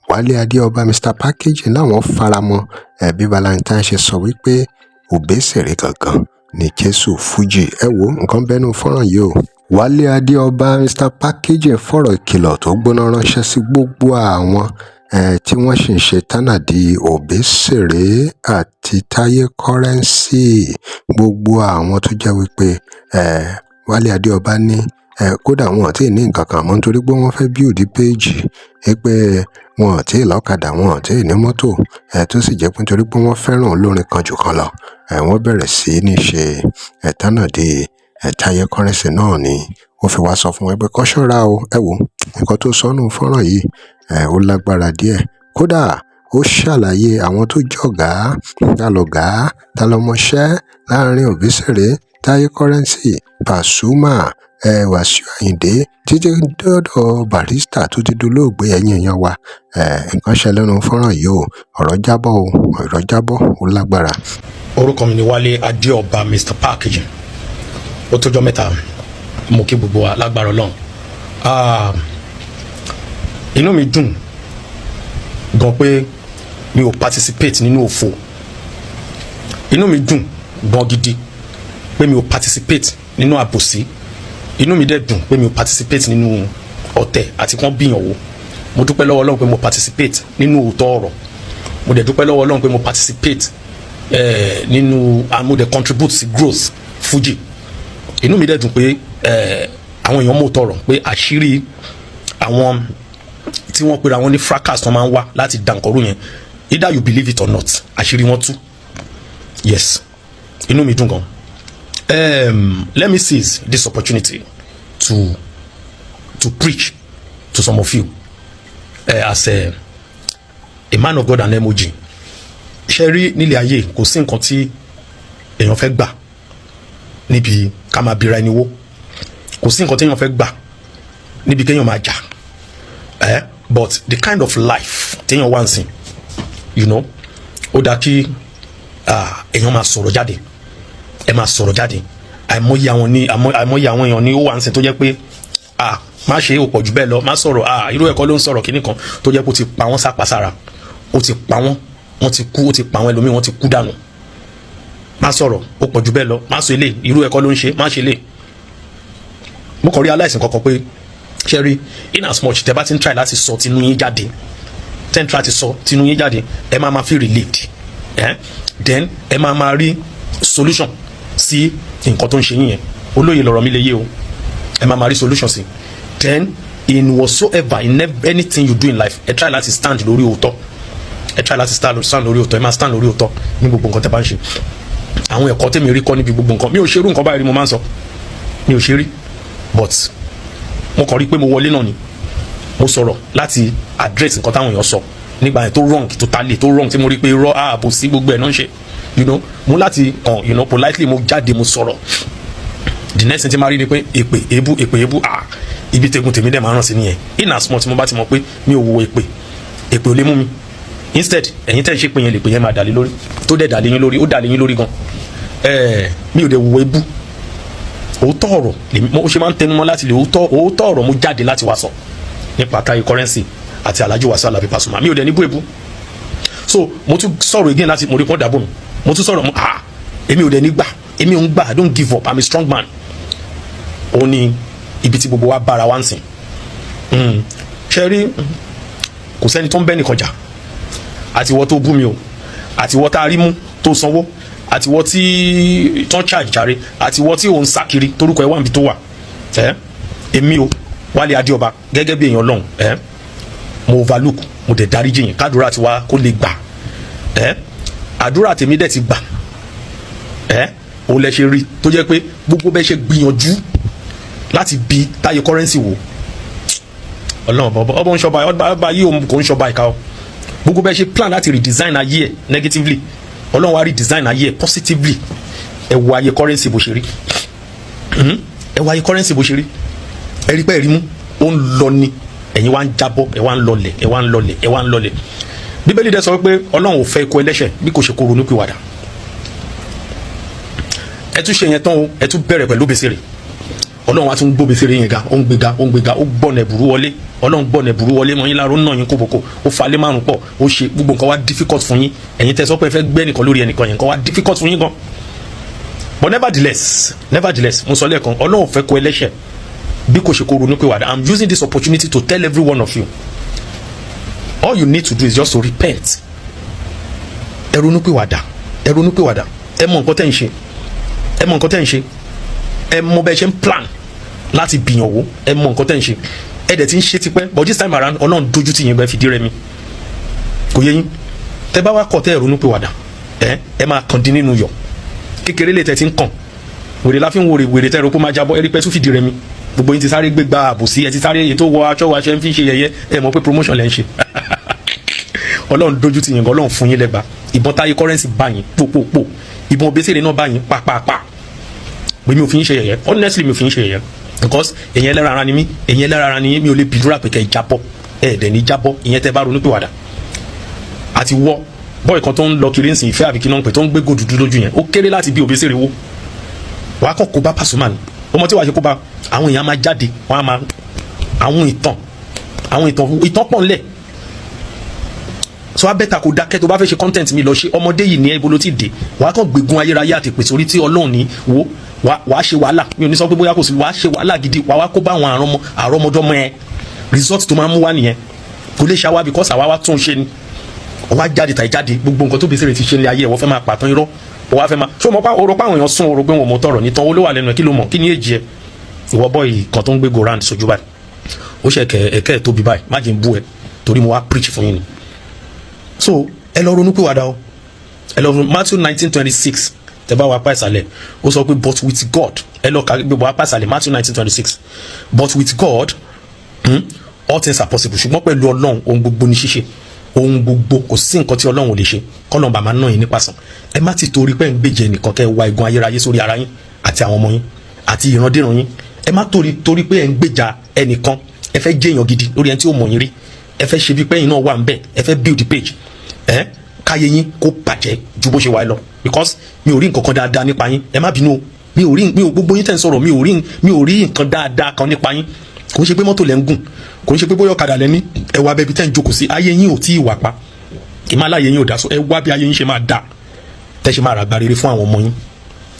Wálé Adéọba Mr Packaging láwọn faramọ́ bí Valentine ṣe sọ wípé Obesere gangan ní Jésù Fújì. Ẹ wo nǹkan bẹ́nu fọ́nrán yìí o. Wálé Adéọba Mr Packaging fọ̀rọ̀ ìkìlọ̀ tó gbóná ránṣẹ́ sí gbogbo àwọn tí wọ́n sì ń ṣe tánàdí Obesere àti Taye Currency, gbogbo àwọn tó jẹ́ wípé Wálé Adéọba ní kódà wọn ò tí ì ní nǹkan kan mọ́ nítorí pé wọ́n fẹ́ build péèjì pé wọn ò tí ì lọ́kadà, wọn ò tí ì ní mọ́tò tó sì jẹ́ pé nítorí pé wọ́n fẹ́ràn olórin kan jù kan lọ wọ́n bẹ̀rẹ̀ sí ní ṣe tánàdí Taye Currency náà ni ó fi wá sọ fún wọn pé kó ṣọ́ra o. Ẹ wo nǹkan tó sọnù fọ́nrán yìí ó lágbára díẹ̀. Kódà ó ṣàlàyé àwọn tó jọ̀gá, ta lọ̀gá, ta lọmọṣẹ́ láàrin Obesere, Taye Currency, Pasuma, Wasiu Ayinde títí dọ́dọ̀ Barrister tó ti dolóògbé ẹ̀yìn èèyàn wa. Nǹkan ṣẹlẹ̀ nínú fọ́nrán yìí o. Ọ̀rọ̀ jábọ̀ ó lágbára. Orúkọ mi ni Wálé Adéọba Mr Packaging. Ó tójọ́ mẹ́ta mo kí gbogbo wa lágbára Ọlọ́run. Inú mi dùn gan pé mi ò participate nínú òfò. Inú mi dùn gan gidi pé mi ò participate nínú àbòsí. Inú mi dẹ̀ dùn pé mi ò participate nínú ọ̀tẹ̀ àti kàn bíyànwó. Mo dúpẹ́ lọ́wọ́ Ọlọ́run pé mo participate nínú òótọ́ ọ̀rọ̀. Mo dẹ̀ dúpẹ́ lọ́wọ́ Ọlọ́run pé mo participate nínú mo dẹ̀ contribute sí growth Fuji. Inú mi dẹ̀ dùn pé àwọn èèyàn mọ̀ tọrọ pé àṣírí àwọn tí wọ́n pera wọn ní fracas tó máa ń wá láti dànkọrú yẹn, either you believe it or not, àṣírí wọn tú. Yes, inú mi dùn gan. Let me seize this opportunity to preach to some of you as a man of God and MOG. Ṣé rí nílé ayé kò sí nǹkan tí èèyàn fẹ́ gbà níbi ká máa bira ẹni wó. Kò sí nǹkan tí èèyàn fẹ́ gbà níbi kéèyàn máa jà. But the kind of life téèyàn wá ń sìn, you know, ó dá kí èèyàn máa sọ̀rọ̀ jáde. Ẹ máa sọ̀rọ̀ jáde. Àìmọye àwọn èèyàn ni ó wá ń sìn tó jẹ́ pé má ṣe ó pọ̀ jù bẹ́ẹ̀ lọ, má sọ̀rọ̀ irú ẹ̀kọ́ ló ń sọ̀rọ̀ kíní kan tó jẹ́ pé ó ti pa wọ́n sápá sára. Ó ti pa wọ́n ti kú, ó ti pa àwọn ẹlòmíì, wọ́n ti kú dànù. Má sọ̀rọ̀ ó pọ̀ jù bẹ́ẹ̀ lọ, má sọ ilé irú ẹ̀kọ́ ló ń ṣe, má ṣe lè. Mo kàn rí aláìsàn kankan pé ṣe rí in as much tẹ́ bá ti ń try láti sọ tinú yín jáde, tẹ́ ń try láti sọ tinú yín jáde, ẹ máa feel relieved. Then ẹ máa rí solution sí nǹkan tó ń ṣe yín yẹn. Olóye lọ̀rọ̀ mi lè yé o. Ẹ máa rí solution sí. Then in whatsoever, in anything you do in life, ẹ try láti stand lórí òótọ́. Ẹ try láti stand lórí òótọ́. Ẹ máa stand lórí òótọ́ ní gbogbo nǹkan tẹ́ bá ń ṣe. Àwọn ẹ̀kọ́ tèmi rí kọ́ níbi gbogbo nǹkan. Mi ò ṣerú nǹkan báyìí rí mo máa ń sọ. Mi ò ṣe rí. But mo kàn rí pé mo wọlé náà ni. Mo sọ̀rọ̀ láti address nǹkan táwọn èèyàn sọ nígbà yẹn tó wrong, tó tálè, tó wrong tí mo rí pé irọ́ ààbò sí gbogbo ẹ̀ náà ń ṣe. You know, mo láti you know, politely mo jáde mo sọ̀rọ̀. The next thing tí máa rí ni pé èpè èbú ibi tegun tèmi dẹ̀ máa ràn sí nìyẹn. In as much tí mo bá ti mọ̀ pé mi ò wo èpè ò lè mú mi. Instead ẹ̀yin tẹ́ ń ṣe pé yẹn lè pè yẹn máa dàlé lórí, tó dẹ̀ dàlé yín lórí, ó dàlé yín lórí gan. Mi ò dẹ̀ wo ebú. Òótọ́ ọ̀rọ̀ mo ṣe máa ń tẹnumọ́ láti lè òótọ́ ọ̀rọ̀ mo jáde láti wá sọ nípa Taye Currency àti Alhaji Wasiu Alabi Pasuma. Mi ò dẹ̀ ní bú ebú. So mo tún sọ̀rọ̀ again láti mo rí pọ́n dàbò mi. Mo tún sọ̀rọ̀ èmi ò dẹ̀ ní gbà, èmi ò ń gbà, I don't give up, I'm a strong man. Ó ní ibi tí gbogbo wa bára wa ń sìn. Ṣé rí kò sẹ́ni tó ń bẹ́ nìkan jà. Àtiwọ́ tó bú mi o, àtiwọ́ tá a rí mú tó sanwó, àtiwọ́ tí tán charge jàre, àtiwọ́ tí òun sá kiri torúkọ ẹ wà níbi tó wà. Èmi o Wálé Adéọba gẹ́gẹ́ bí èèyàn Ọlọ́run, mo overlook, mo dẹ̀ dáríjì yín kádùúrà tiwa kó lè gbà. Àdúrà tèmi dẹ̀ ti gbà. Òun lẹ ṣe rí tó jẹ́ pé gbogbo bẹ́ẹ̀ ṣe gbìyànjú láti bi Taye Currency wò. Ọlọ́run ọba ń ṣọba ọba yìí òun kò ń ṣọba ìka o. Gbogbo bẹ́ẹ̀ ṣe plan láti redesign ayé ẹ̀ negatively, Ọlọ́run wá redesign ayé ẹ̀ positively. Ẹ wo ayé Currency bó ṣe rí. Ẹ wo ayé Currency bó ṣe rí. Ẹ rí pé ẹ̀rí mú ó ń lọ ni, ẹ̀yin wá ń jábọ́, ẹ wá ń lọlẹ̀. Bíbélì dẹ̀ sọ pé Ọlọ́run ò fẹ́ ikú ẹlẹ́ṣẹ̀ bí kò ṣe kó ronúpìwàdà. Ẹ tún ṣe yẹn tán o, ẹ tún bẹ̀rẹ̀ pẹ̀lú Obesere. Ọlọ́run wa tún gbó Obesere yẹn ga, ó ń gbéga, ó ń gbéga, ó gbọ́nà ẹ̀bùrú wọlé, Ọlọ́run gbọ́nà ẹ̀bùrú wọlé mọ́ yín lára, ó nà yín kóboko, ó falẹ̀ márùn pọ̀, ó ṣe gbogbo nǹkan wá difficult fún yín. Ẹ̀yin tẹ́ sọ pé ẹ fẹ́ gbé ẹnìkan lórí ẹnìkan yẹn, nǹkan wá difficult fún yín gan. But nevertheless, mo sọ lẹ́ẹ̀kan, Ọlọ́run fẹ́ kó ẹlẹ́ṣẹ̀ bí kò ṣe kó ronú pé wàdà. I'm using this opportunity to tell every one of you, all you need to do is just to repent. Ẹ ronú pé wàdà, ẹ ronú pé wàdà, ẹ mọ nǹkan tẹ́ ń ṣe, ẹ mọ nǹkan tẹ́ ń ṣe, ẹ mọ bẹ́ẹ̀ ṣe ń plan láti bìyànwó, ẹ mọ nǹkan tẹ́ ń ṣe, ẹ dẹ̀ ti ń ṣe tipẹ́, but this time around Ọlọ́run dojú tì yín bẹ́ẹ̀ fìdí rẹmi. Kò yé yín, tẹ́ bá wá kọ̀ tẹ́ ẹ ronú pé wàdà, ẹ máa kàn dín nínú yọ̀ kékeré lè tẹ́ ti ń kàn, wèrè la fi ń wèrè tẹ́ ro pé máa jábọ́, ẹ rí pẹ́ tún fìdí rẹmi. Gbogbo yín ti sáré gbégbá àbòsí, ẹ ti sáré èyí tó wọ aṣọ wa ṣe ń fi ṣe yẹ̀yẹ́, ẹ mọ̀ pé promotion lẹ́ ń ṣe. Ọlọ́run dojú tì yín gan, Ọlọ́run fún yín lẹ́gba. Ìbọn Taye currency bá yín pòpòpò, ìbọn Obesere náà bá yín pàpàpà. Pé mi ò fi ń ṣe yẹ̀yẹ́, honestly mi ò fi ń ṣe yẹ̀yẹ́, because èyàn ẹlẹ́ran ara ni mí, èyàn ẹlẹ́ran ara ni yín, mi ò lè bìdúrà pé kẹ́ ẹ jábọ́, ẹ dẹ̀ ní jábọ́, ìyẹn tẹ́ bá ronú pé wàdà. Àti wọ́ bọ́ọ̀ kan tó ń lọ kiri ń sìn ìfẹ́ àbíkí náà pé tó ń gbé gòdùdú lójú yẹn, ó kéré láti bí Obesere wó. Wàá kọ́ kó bá Pasuma ni, ọmọ tí wàá ṣe kó bá àwọn èèyàn máa jáde, wọ́n á máa àwọn ìtàn pọ̀ ńlẹ̀. So abẹ́ta kò dákẹ́ tó bá fẹ́ ṣe content mi lọ ṣe, ọmọdé yìí ní ibo ló ti dé, wàá kàn gbégun ayérayé àti pèsè orí tí Ọlọ́run ní wo, wàá ṣe wàhálà, mi ò ní sọ pé bóyá kò sí, wàá ṣe wàhálà gidi, wàá kó bá àwọn àrọ́mọdọ́mọ ẹ, result tó máa mú wá nìyẹn. Kò lè ṣàwá because àwa wá tún ṣe ni, wàá jáde tàì jáde, gbogbo nǹkan tó Obesere ti ṣe ní ayé ẹ̀ wọ́n fẹ́ máa pàtàn irọ́, wọ́n fẹ́ máa ṣó mọ́ pa ọ̀rọ̀ pa àwọn èèyàn sún ọ̀rọ̀ pé wọn mọ̀ tọrọ nítan olówó àlẹ́nu ẹ̀ kí ló mọ̀, kí ni èjì ẹ̀ ìwọ bọ́ yìí kan tó ń gbé goran sojú báyìí, ó ṣe ẹ̀kẹ́ ẹ̀ tóbi báyìí, má jẹ́ ń bú ẹ torí mo wá preach fún yín ni. So ẹ lọ ronú pé wàdà o, ẹ lọ ronú Matthew 19:26 tẹ bá wà pa ìsàlẹ̀, ó sọ pé but with God, ẹ lọ kà gbogbo wà pa ìsàlẹ̀ Matthew 19:26, but with God all things are possible. Ṣùgbọ́n pẹ̀lú Ọlọ́run ohun gbogbo ní ṣíṣe, ohun gbogbo, kò sí nǹkan tí Ọlọ́run ò lè ṣe. Kọ́nà bàmá náà yín nípasàn, ẹ má ti torí pé ń gbèjẹ nìkan kẹ́ wá igun ayérayé sórí ara yín àti àwọn ọmọ yín àti ìrandíran yín. Ẹ má torí pé ẹ ń gbèjà ẹnìkan, ẹ fẹ́ jẹ́ èèyàn gidi lórí ẹni tí ó mọ̀ yín rí, ẹ fẹ́ ṣe bí pé ẹ̀yin náà wà ń bẹ̀, ẹ fẹ́ build page, káyé yín kó bàjẹ́ ju bó ṣe wà lọ, because mi ò rí nǹkan kan dáadáa nípa yín. Ẹ má bínú o, mi ò gbogbo yín tẹ́ ń sọ̀rọ̀, mi ò rí nǹkan dáadáa kan nípa yín. Kò ń ṣe pé mọ́tò lẹ́ ń gùn, kò ń ṣe pé bóyá ọ̀kadà lẹ́ ní, ẹ wá bẹ́ẹ̀ bí tẹ́ ń jókòó sí, ayé yín ò tí ì wà pa, ìmáláyé yín ò dá, so ẹ wá bí ayé yín ṣe máa dà, tẹ́ ṣe máa rà gba rere fún àwọn ọmọ yín,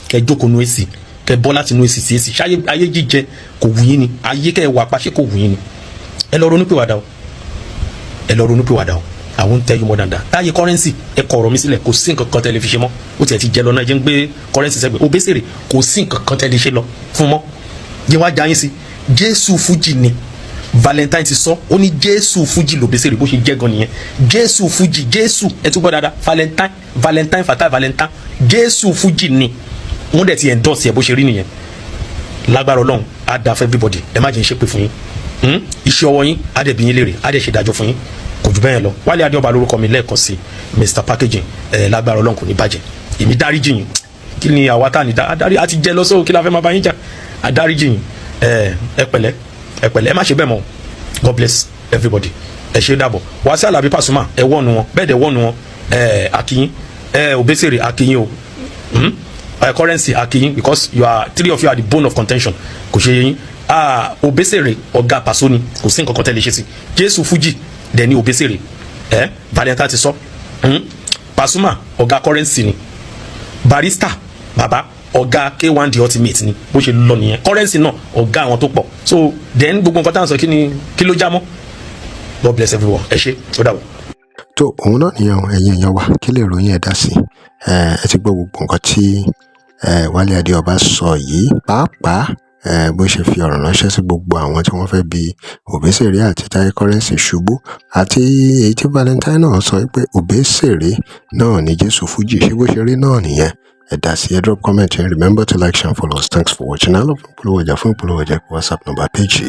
kẹ́ jókòó nu èsì, kẹ́ bọ́ láti nu èsì sí èsì. Ṣáyé ayé jíjẹ kò wù yín ni, ayé kẹ́ wà pa ṣé kò wù yín ni. Ẹ lọ ronú pìwàdà o, ẹ lọ ronú pìwàdà o. I won't tell you more than that. Taye currency, ẹ kọ ọ̀rọ̀ mi sílẹ̀, kò sí nǹkan kan tẹ́ lè fi ṣe mọ́, ó tiẹ̀ ti jẹ lọ náà, jẹ́ ń gbé currency sẹ́gbẹ̀ẹ́. Obesere kò sí nǹkan kan tẹ́ lè ṣe lọ fún mọ́, jẹ́ wá já yín sí. Jésù Fuji ni Valentine ti sọ, ó ní Jésù Fuji l'Obesere bó ṣe jẹ́ gan nìyẹn. Jésù Fuji, Jésù ẹ tún gbọ́ dáadáa, Valentine Fatai Valentine, Jésù Fuji ni wọ́n dẹ̀ ti endorse ẹ̀ bó ṣe rí nìyẹn. Lágbára Ọlọ́run á dá fún everybody, ẹ má jẹ́ ń ṣépè fún yín, iṣẹ́ ọwọ́ yín á dẹ̀ bí yín léèrè, á dẹ̀ ṣe ìdájọ́ fún yín, kò jù bẹ́ẹ̀ lọ. Wálé Adéọba lórúkọ mi lẹ́ẹ̀kan sí Mr Packaging, lágbára Ọlọ́run kò ní bàjẹ́, èmi dáríjì yín, kí ni àwa tá ní adarí àti jẹ lọ́sọ̀ọ́, kí la fẹ́ máa bá yín jà, adáríjì yín, ẹ pẹ̀lẹ́ ẹ má ṣe bẹ́ẹ̀ mọ́. God bless everybody, ẹ ṣe dàbọ̀. Wàsíù Àlàbí Pasuma ẹ wọ́nu wọn, bẹ́ẹ̀ dẹ̀ wọ́nu wọn, akínyín, Obesere akínyín o, currency akínyín, because three of you are the bone of contention, kò ṣe yín. Obesere ọ̀gá Paso ni, kò sí nǹkan kan tẹ́lẹ̀ ṣe sí. Jésù Fuji dẹ̀ ni Obesere, Valentine ti sọ, Pasuma ọ̀gá currency ni, Barrister bàbá ọ̀gá K1 the ultimate ni, bó ṣe lọ nìyẹn. Currency náà ọ̀gá àwọn tó pọ̀, so then gbogbo nǹkan tá à ń sọ kí ló já mọ́. God bless everyone, ẹ ṣé, ó dàbọ̀. tó òun náà nìyẹn ẹ̀yin èèyàn wa, kí lè ròyìn ẹ̀dá sí ẹ ti gbọ́ gbogbo nǹkan tí Wálé Adéọba sọ yìí, pàápàá bó ṣe fi ọ̀rọ̀ ránṣẹ́ sí gbogbo àwọn tí wọ́n fẹ́ bi Obesere àti Taye currency ṣubú, àti èyí tí Valentine náà sọ pé Obesere náà ni Jésù Fuji, ṣé bó ṣe rí náà nìyẹn. Ẹ dá sí, ẹ drop comment and remember to like, share and follow us. Thanks for watching. I love ìpolówó ọjà fún ìpolówó ọjà WhatsApp number page.